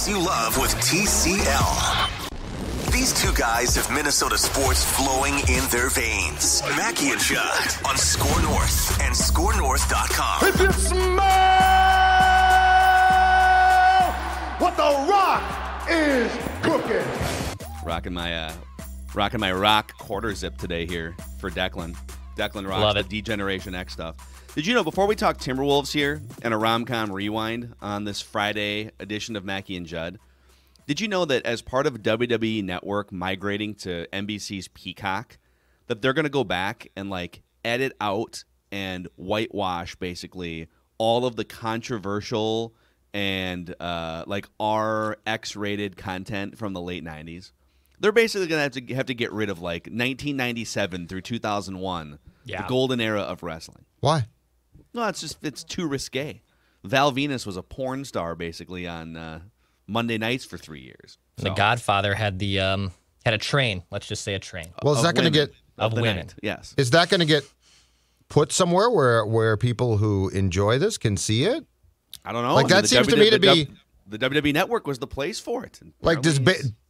things you love with TCL. These two guys have Minnesota sports flowing in their veins. Mackey and Judd on SKOR North and SKORNorth.com. If you smell what the Rock is cooking. Rocking my rock quarter zip today here for Declan. Declan rocks Love the it. D-Generation X stuff. Did you know, before we talk Timberwolves here and a Rom-Com Rewind on this Friday edition of Mackey and Judd, did you know that as part of WWE Network migrating to NBC's Peacock, that they're going to go back and edit out and whitewash basically all of the controversial and R X-rated content from the late 90s? They're basically going to have to get rid of 1997 through 2001, the golden era of wrestling. Why? No, it's too risque. Val Venus was a porn star basically on Monday nights for 3 years. So. The Godfather had a train. Let's just say a train. Well, is that going to get of women? Night. Yes. Is that going to get put somewhere where people who enjoy this can see it? I don't know. That seems to me to be. The WWE Network was the place for it.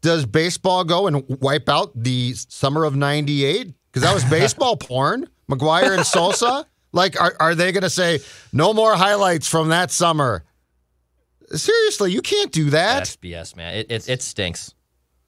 Does baseball go and wipe out the summer of '98? Because that was baseball porn. McGuire and Sosa. Are they going to say no more highlights from that summer? Seriously, you can't do that. That's BS, man. It stinks.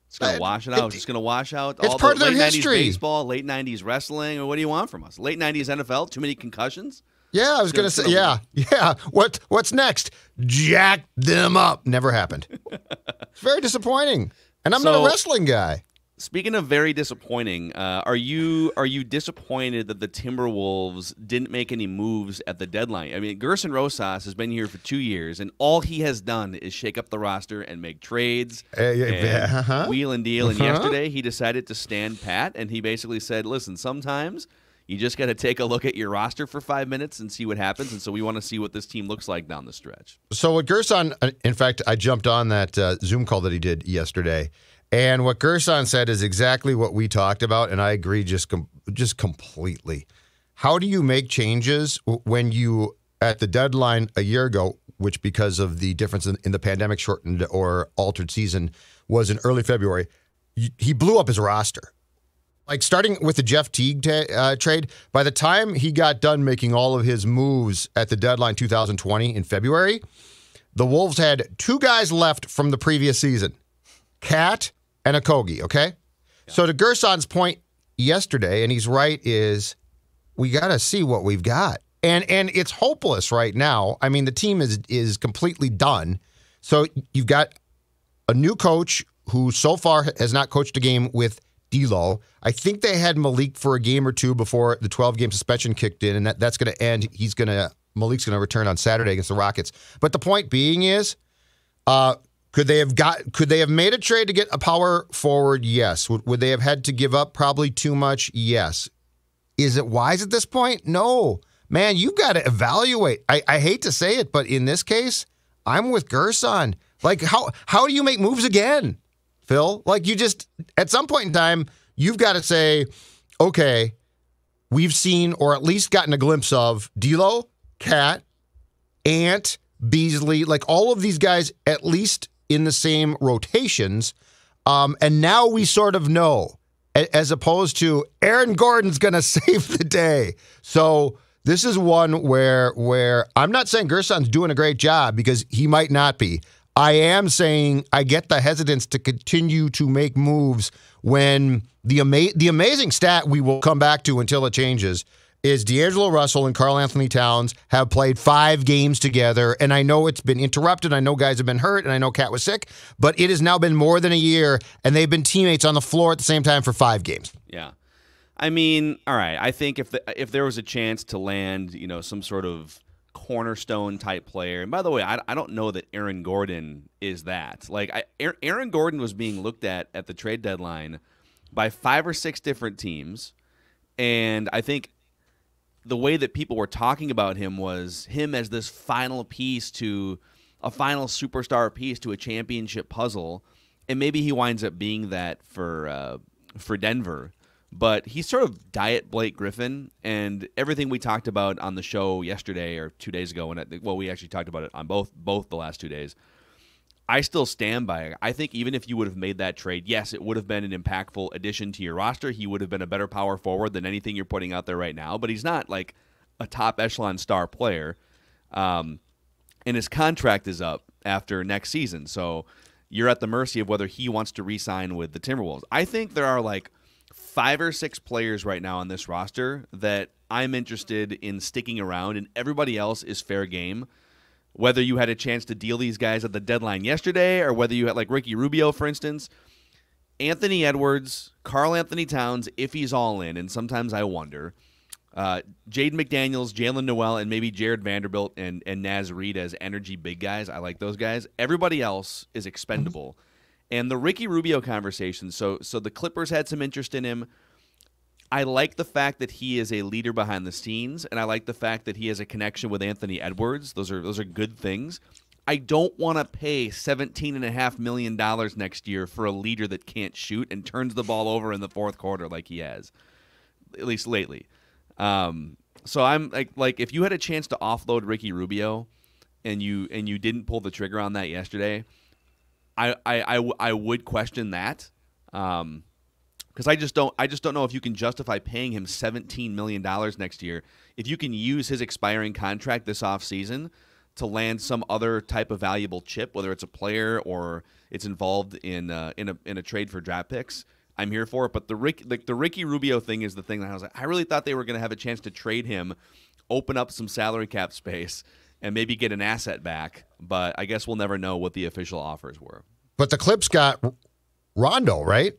It's going to wash it out. It's just going to wash out it's all part the of their late history. 90s baseball, late 90s wrestling. Or what do you want from us? Late 90s NFL? Too many concussions? Yeah, I was going to say, yeah. What's next? Jack them up. Never happened. It's very disappointing. And I'm not a wrestling guy. Speaking of very disappointing, are you disappointed that the Timberwolves didn't make any moves at the deadline? I mean, Gerson Rosas has been here for 2 years, and all he has done is shake up the roster and make trades, wheel and deal. And yesterday he decided to stand pat, and he basically said, listen, sometimes you just got to take a look at your roster for 5 minutes and see what happens. And so we want to see what this team looks like down the stretch. So what Gerson, in fact, I jumped on that Zoom call that he did yesterday. And what Gerson said is exactly what we talked about, and I agree just completely. How do you make changes when you, at the deadline a year ago, which because of the difference in the pandemic shortened or altered season was in early February, he blew up his roster. Starting with the Jeff Teague trade, by the time he got done making all of his moves at the deadline 2020 in February, the Wolves had two guys left from the previous season, Cat and Okogie, okay? Yeah. So to Gerson's point yesterday, and he's right, is we got to see what we've got. And it's hopeless right now. I mean, the team is completely done. So you've got a new coach who so far has not coached a game with D'Lo. I think they had Malik for a game or two before the 12-game suspension kicked in, and that's going to end. Malik's going to return on Saturday against the Rockets. But the point being is, could they have made a trade to get a power forward? Yes. Would they have had to give up probably too much? Yes. Is it wise at this point? No. Man, you've got to evaluate. I hate to say it, but in this case, I'm with Gerson. How do you make moves again, Phil? You just, at some point in time, you've got to say, okay, we've seen or at least gotten a glimpse of D'Lo, Cat, Ant, Beasley, all of these guys at least in the same rotations. And now we sort of know, as opposed to Aaron Gordon's going to save the day. So this is one where I'm not saying Gerson's doing a great job because he might not be. I am saying I get the hesitance to continue to make moves when the amazing stat we will come back to until it changes is D'Angelo Russell and Karl-Anthony Towns have played 5 games together, and I know it's been interrupted. I know guys have been hurt, and I know Cat was sick, but it has now been more than a year, and they've been teammates on the floor at the same time for 5 games. Yeah. I mean, all right, I think if there was a chance to land, some sort of cornerstone type player, and by the way, I don't know that Aaron Gordon is that. Aaron Gordon was being looked at the trade deadline by 5 or 6 different teams, and I think the way that people were talking about him was him as this final piece to a final superstar piece to a championship puzzle, and maybe he winds up being that for Denver. But he's sort of diet Blake Griffin, and everything we talked about on the show yesterday or 2 days ago, we actually talked about it on both the last 2 days. I still stand by it. I think even if you would have made that trade, yes, it would have been an impactful addition to your roster. He would have been a better power forward than anything you're putting out there right now, but he's not like a top echelon star player. And his contract is up after next season, so you're at the mercy of whether he wants to re-sign with the Timberwolves. I think there are like 5 or 6 players right now on this roster that I'm interested in sticking around, and everybody else is fair game. Whether you had a chance to deal these guys at the deadline yesterday or whether you had like Ricky Rubio, for instance, Anthony Edwards, Karl-Anthony Towns, if he's all in, and sometimes I wonder, Jaden McDaniels, Jalen Noel, and maybe Jared Vanderbilt and Naz Reid as energy big guys. I like those guys. Everybody else is expendable. And the Ricky Rubio conversation, so the Clippers had some interest in him. I like the fact that he is a leader behind the scenes, and I like the fact that he has a connection with Anthony Edwards. Those are good things. I don't want to pay $17.5 million next year for a leader that can't shoot and turns the ball over in the fourth quarter like he has, at least lately. So I'm like if you had a chance to offload Ricky Rubio and you didn't pull the trigger on that yesterday, I would question that. Because I just don't know if you can justify paying him $17 million next year if you can use his expiring contract this offseason to land some other type of valuable chip, whether it's a player or it's involved in a trade for draft picks. I'm here for it. But the Ricky Rubio thing is the thing that I was like, I really thought they were going to have a chance to trade him, open up some salary cap space, and maybe get an asset back. But I guess we'll never know what the official offers were. But the Clips got Rondo, right?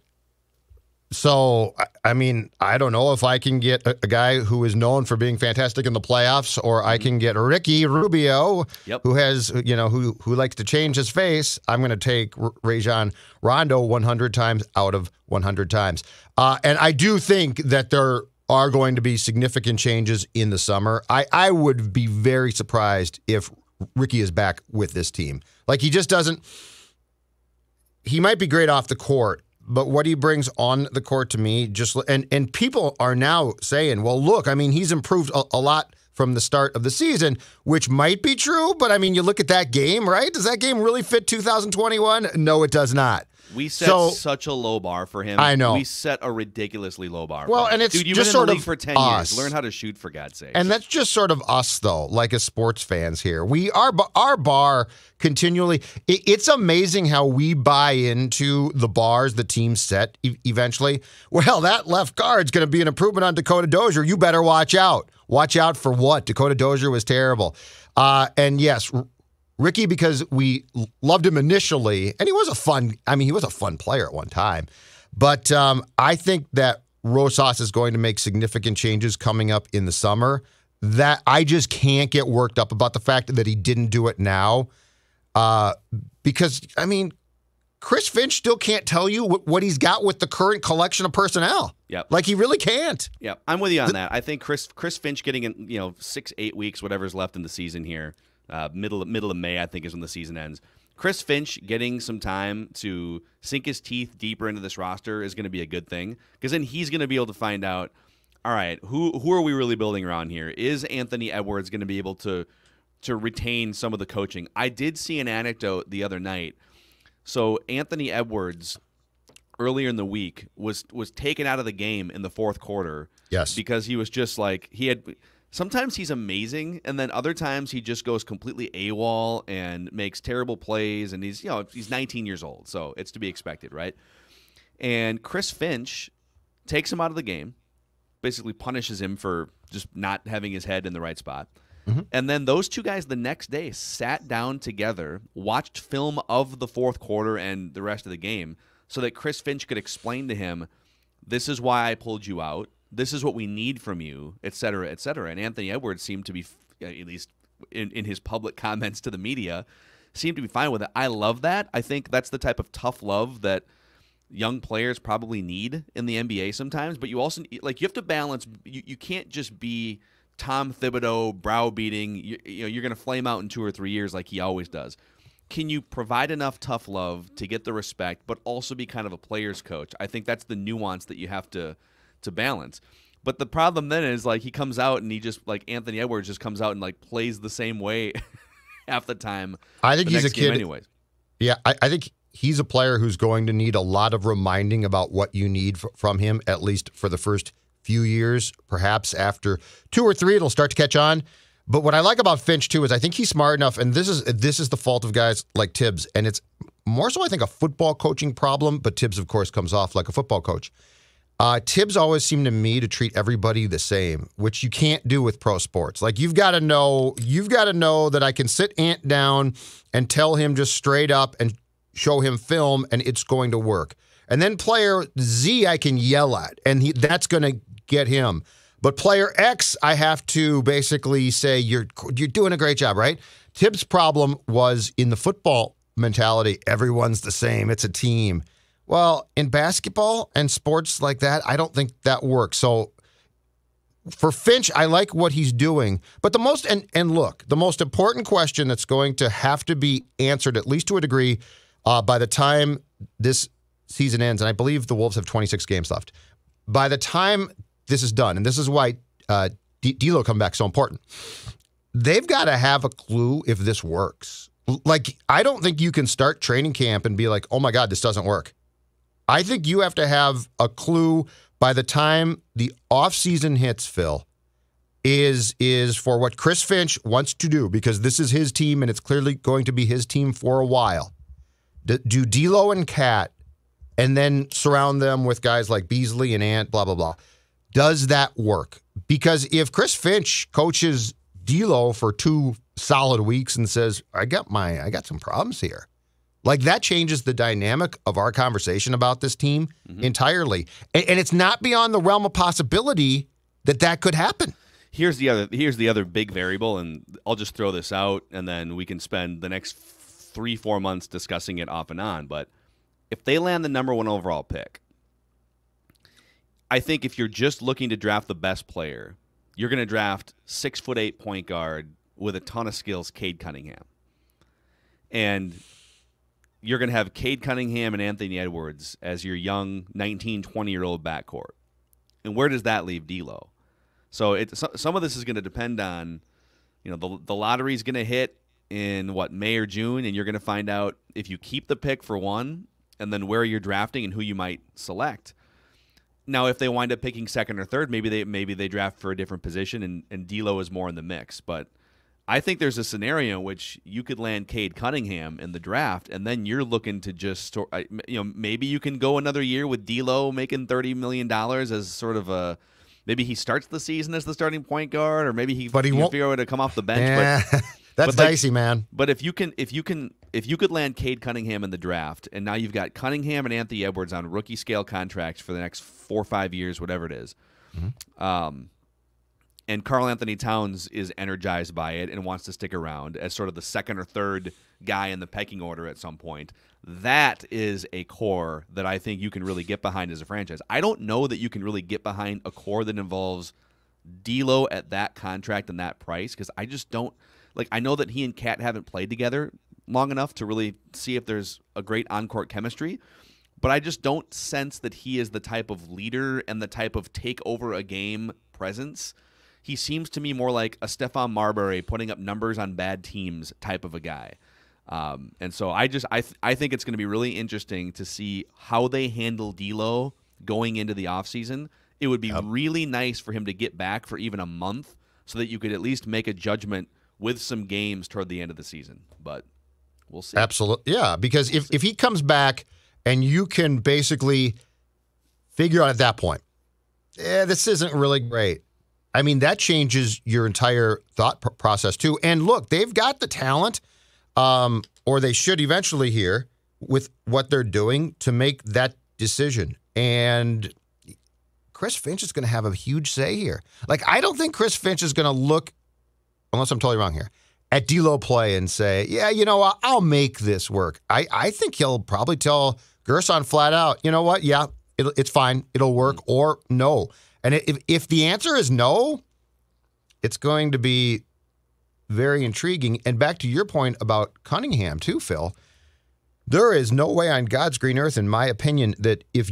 So, I mean, I don't know if I can get a guy who is known for being fantastic in the playoffs, or I can get Ricky Rubio, who has, who likes to change his face. I'm going to take Rajon Rondo 100 times out of 100 times. And I do think that there are going to be significant changes in the summer. I would be very surprised if Ricky is back with this team. Like, he just doesn't. He might be great off the court, but what he brings on the court to me, and people are now saying, well, look, I mean, he's improved a lot from the start of the season, which might be true, but I mean, you look at that game, right? Does that game really fit 2021? No, it does not. We set such a low bar for him. I know. We set a ridiculously low bar. Well, for him. and it's Dude, you've just been in sort the of league for 10 us. years. Learn how to shoot, for God's sake. And that's just sort of us, though, like as sports fans here. Our bar continually. It's amazing how we buy into the bars the team set eventually. Well, that left guard's going to be an improvement on Dakota Dozier. You better watch out. Watch out for what? Dakota Dozier was terrible. And yes, Ricky, because we loved him initially, and he was a fun player at one time. But I think that Rosas is going to make significant changes coming up in the summer that I just can't get worked up about the fact that he didn't do it now. Because, I mean, Chris Finch still can't tell you what he's got with the current collection of personnel. Yep. Like, he really can't. Yeah, I'm with you on that. I think Chris Finch getting in, 6-8 weeks, whatever's left in the season here, middle of May, I think, is when the season ends. Chris Finch getting some time to sink his teeth deeper into this roster is going to be a good thing, because then he's going to be able to find out, all right, who are we really building around here? Is Anthony Edwards going to be able to retain some of the coaching? I did see an anecdote the other night. So Anthony Edwards, earlier in the week, was taken out of the game in the fourth quarter. Yes. Because he was just like, sometimes he's amazing, and then other times he just goes completely AWOL and makes terrible plays, and he's 19 years old, so it's to be expected, right? And Chris Finch takes him out of the game, basically punishes him for just not having his head in the right spot. Mm-hmm. And then those two guys the next day sat down together, watched film of the fourth quarter and the rest of the game, so that Chris Finch could explain to him, this is why I pulled you out. This is what we need from you, et cetera, et cetera. And Anthony Edwards seemed to be, at least in his public comments to the media, seemed to be fine with it. I love that. I think that's the type of tough love that young players probably need in the NBA sometimes. But you also, you have to balance. You can't just be Tom Thibodeau browbeating. You're going to flame out in 2 or 3 years like he always does. Can you provide enough tough love to get the respect, but also be kind of a player's coach? I think that's the nuance that you have to balance. But the problem then is, like, he comes out and he just, like, Anthony Edwards just comes out and, like, plays the same way half the time. I think he's a kid anyways. Yeah, I think he's a player who's going to need a lot of reminding about what you need from him, at least for the first few years. Perhaps after 2 or 3, it'll start to catch on. But what I like about Finch, too, is I think he's smart enough, and this is the fault of guys like Tibbs, and it's more so, I think, a football coaching problem, but Tibbs, of course, comes off like a football coach. Tibbs always seemed to me to treat everybody the same, which you can't do with pro sports. Like, you've got to know that I can sit Ant down and tell him just straight up and show him film, and it's going to work. And then player Z I can yell at, and that's going to get him. But player X, I have to basically say, you're doing a great job, right? Tibbs' problem was in the football mentality, everyone's the same, it's a team. Well, in basketball and sports like that, I don't think that works. So for Finch, I like what he's doing. But the most important question that's going to have to be answered, at least to a degree, by the time this season ends, and I believe the Wolves have 26 games left, by the time this is done, and this is why D'Lo come back so important, they've got to have a clue if this works. Like, I don't think you can start training camp and be like, oh my God, this doesn't work. I think you have to have a clue by the time the offseason hits, Phil, is for what Chris Finch wants to do, because this is his team and it's clearly going to be his team for a while. Do D'Lo and Cat and then surround them with guys like Beasley and Ant, blah, blah, blah. Does that work? Because if Chris Finch coaches D'Lo for 2 solid weeks and says, I got some problems here, like, that changes the dynamic of our conversation about this team entirely. And it's not beyond the realm of possibility that could happen. Here's the other big variable, and I'll just throw this out, and then we can spend the next 3-4 months discussing it off and on. But if they land the number 1 overall pick, I think if you're just looking to draft the best player, you're going to draft 6'8" point guard with a ton of skills, Cade Cunningham. And you're going to have Cade Cunningham and Anthony Edwards as your young 19, 20-year-old backcourt. And where does that leave D'Lo? So some of this is going to depend on, the lottery's going to hit in May or June, and you're going to find out if you keep the pick for 1, and then where you're drafting and who you might select. Now, if they wind up picking 2nd or 3rd, maybe they draft for a different position, and D'Lo is more in the mix. But I think there's a scenario in which you could land Cade Cunningham in the draft, and then you're looking to just, maybe you can go another year with D'Lo making $30 million as sort of a, maybe he starts the season as the starting point guard, or maybe he won't figure out to come off the bench. Yeah. That's dicey, man. But if you could land Cade Cunningham in the draft, and now you've got Cunningham and Anthony Edwards on rookie scale contracts for the next 4 or 5 years, whatever it is, and Karl-Anthony Towns is energized by it and wants to stick around as sort of the 2nd or 3rd guy in the pecking order at some point, that is a core that I think you can really get behind as a franchise. I don't know that you can really get behind a core that involves D'Lo at that contract and that price, because I just don't. Like, I know that he and Cat haven't played together long enough to really see if there's a great on-court chemistry, but I just don't sense that he is the type of leader and the type of take over a game presence. He seems to me more like a Stephon Marbury putting up numbers on bad teams type of a guy. And so I think it's going to be really interesting to see how they handle D'Lo going into the offseason. It would be really nice for him to get back for even a month so that you could at least make a judgment with some games toward the end of the season, but we'll see. Absolutely, yeah, because if he comes back and you can basically figure out at that point, this isn't really great. I mean, that changes your entire thought process too. And look, they've got the talent, or they should eventually here, with what they're doing to make that decision. And Chris Finch is going to have a huge say here. Like, I don't think Chris Finch is going to look, unless I'm totally wrong here, at D'Lo play and say, yeah, I'll make this work. I think he'll probably tell Gerson flat out, you know what, yeah, it's fine, it'll work, or no. And if the answer is no, it's going to be very intriguing. And back to your point about Cunningham too, Phil, there is no way on God's green earth, in my opinion, that if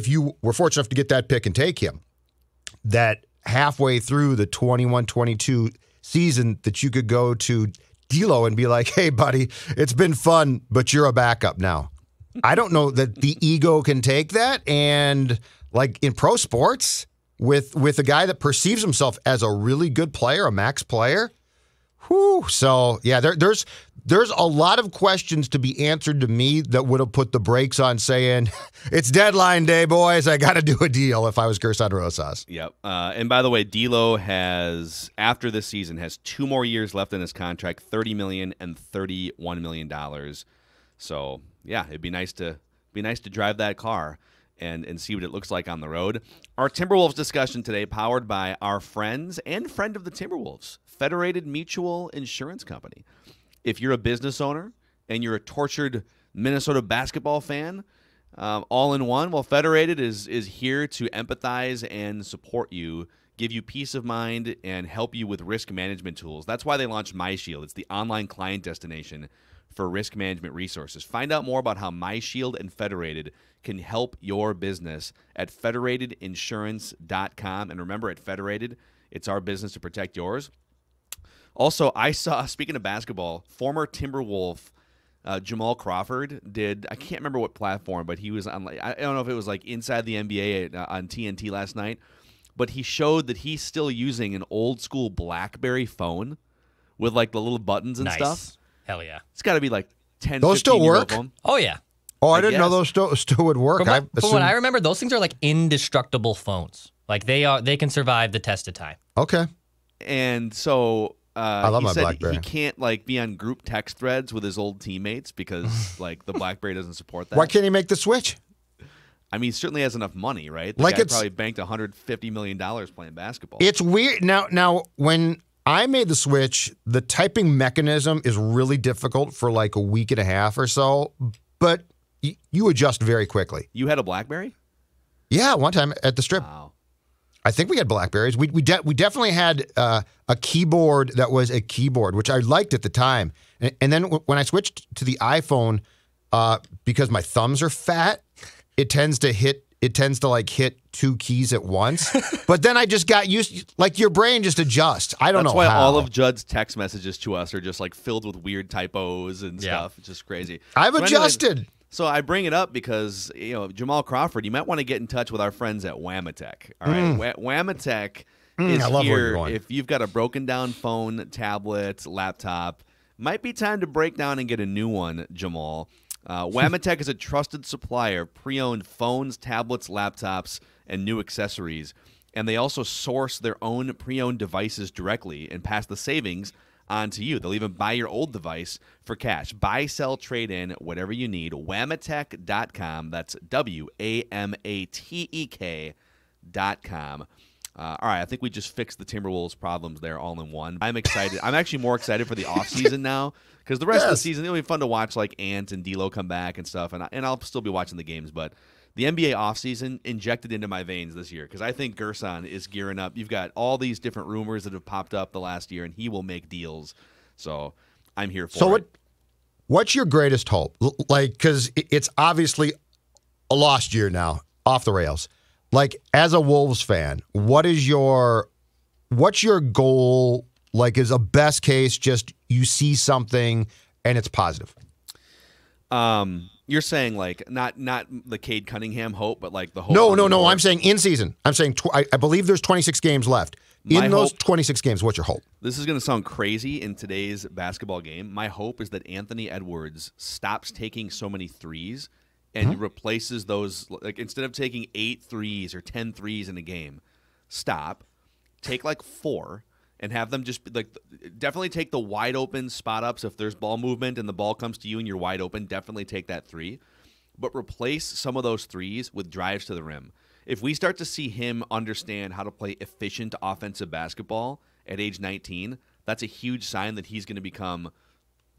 you were fortunate enough to get that pick and take him, that halfway through the 21-22 season that you could go to D'Lo and be like, hey, buddy, it's been fun, but you're a backup now. I don't know that the ego can take that. And like in pro sports, with a guy that perceives himself as a really good player, a max player, so yeah, there's a lot of questions to be answered to me that would have put the brakes on saying, it's deadline day, boys. I got to do a deal if I was Gerson Rosas. Yep. And by the way, D'Lo has, after this season, has 2 more years left in his contract, $30 million and $31 million. So yeah, it'd be nice to drive that car and see what it looks like on the road. Our Timberwolves discussion today, powered by our friends and friend of the Timberwolves, Federated Mutual Insurance Company. If you're a business owner and you're a tortured Minnesota basketball fan, all in one, well, Federated is here to empathize and support you, give you peace of mind, and help you with risk management tools. That's why they launched MyShield. It's the online client destination for risk management resources. Find out more about how MyShield and Federated can help your business at federatedinsurance.com. And remember, at Federated, it's our business to protect yours. Also, I saw, speaking of basketball, former Timberwolf Jamal Crawford did, I can't remember what platform, but he was on, I don't know if it was like Inside the NBA on TNT last night, but he showed that he's still using an old school BlackBerry phone with like the little buttons and stuff. Hell yeah. It's got to be like 10, those 15 still year work? old phone. Oh, yeah. Oh, I didn't know those still would work. From what I remember, those things are like indestructible phones. Like they can survive the test of time. Okay. And so I love he my said BlackBerry. he can't like be on group text threads with his old teammates because like the BlackBerry doesn't support that. Why can't he make the switch? I mean, he certainly has enough money, right? The Like guy it's- probably banked $150 million playing basketball. It's weird. Now, when I made the switch, the typing mechanism is really difficult for like a week and a half or so, but you adjust very quickly. You had a BlackBerry? Yeah, one time at the strip. Wow. I think we had Blackberries. We definitely had a keyboard that was a keyboard, which I liked at the time. And then when I switched to the iPhone, because my thumbs are fat, it tends to hit 2 keys at once. But then I just got used, like your brain just adjusts. I don't know how. That's why all of Judd's text messages to us are just like filled with weird typos and stuff. It's just crazy. I've So anyway, adjusted. so I bring it up because, Jamal Crawford, you might want to get in touch with our friends at Wamatech. All right, Wamatech is I love where you're here going. if you've got a broken down phone, tablet, laptop. Might be time to break down and get a new one, Jamal. Wamatech is a trusted supplier of pre-owned phones, tablets, laptops, and new accessories. And they also source their own pre-owned devices directly and pass the savings on to you. They'll even buy your old device for cash. Buy, sell, trade in, whatever you need. Wamatech.com. That's Wamatech.com. All right, I think we just fixed the Timberwolves' problems there all in one. I'm excited. I'm actually more excited for the offseason now because the rest of the season, it'll be fun to watch like Ant and D'Lo come back and stuff, and I'll still be watching the games. But the NBA offseason injected into my veins this year because I think Gerson is gearing up. You've got all these different rumors that have popped up the last year, and he will make deals. So I'm here for it. What's your greatest hope? Like, because it's obviously a lost year now, off the rails. Like, as a Wolves fan, what's your goal? Like, is a best case just you see something and it's positive? You're saying like not the Cade Cunningham hope, but like the hope. No. I'm saying in season. I'm saying I believe there's 26 games left. In those hope, 26 games, what's your hope? This is going to sound crazy in today's basketball game. My hope is that Anthony Edwards stops taking so many threes and replaces those. Like instead of taking 8 threes or 10 threes in a game, take like 4. And have them just like definitely take the wide open spot ups if there's ball movement and the ball comes to you and you're wide open. Definitely take that 3, but replace some of those threes with drives to the rim. If we start to see him understand how to play efficient offensive basketball at age 19, that's a huge sign that he's going to become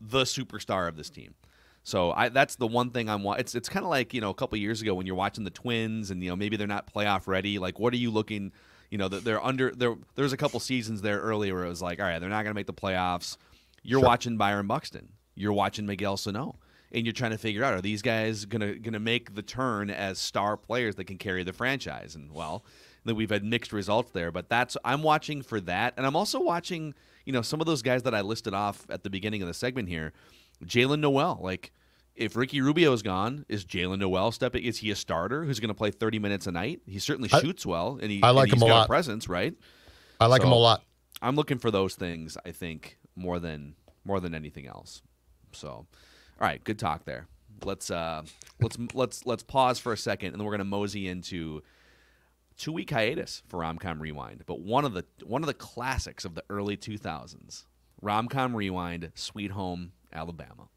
the superstar of this team. So that's the one thing I'm. It's kind of like a couple years ago when you're watching the Twins and maybe they're not playoff ready. Like what are you looking? They're under. There's a couple seasons there earlier where it was like, all right, they're not going to make the playoffs. You're watching Byron Buxton. You're watching Miguel Sano, and you're trying to figure out, are these guys gonna make the turn as star players that can carry the franchise? And well, that we've had mixed results there. But I'm watching for that, and I'm also watching, some of those guys that I listed off at the beginning of the segment here. Jalen Noel, like if Ricky Rubio is gone, is Jalen Noel stepping? Is he a starter who's going to play 30 minutes a night? He certainly shoots well, and I like he's him a got lot. Presence, right? I like him a lot. I'm looking for those things, I think, more than anything else. So, all right, good talk there. Let's pause for a second, and then we're going to mosey into 2-week hiatus for Rom-Com Rewind. But one of the classics of the early 2000s, Rom-Com Rewind, Sweet Home Alabama.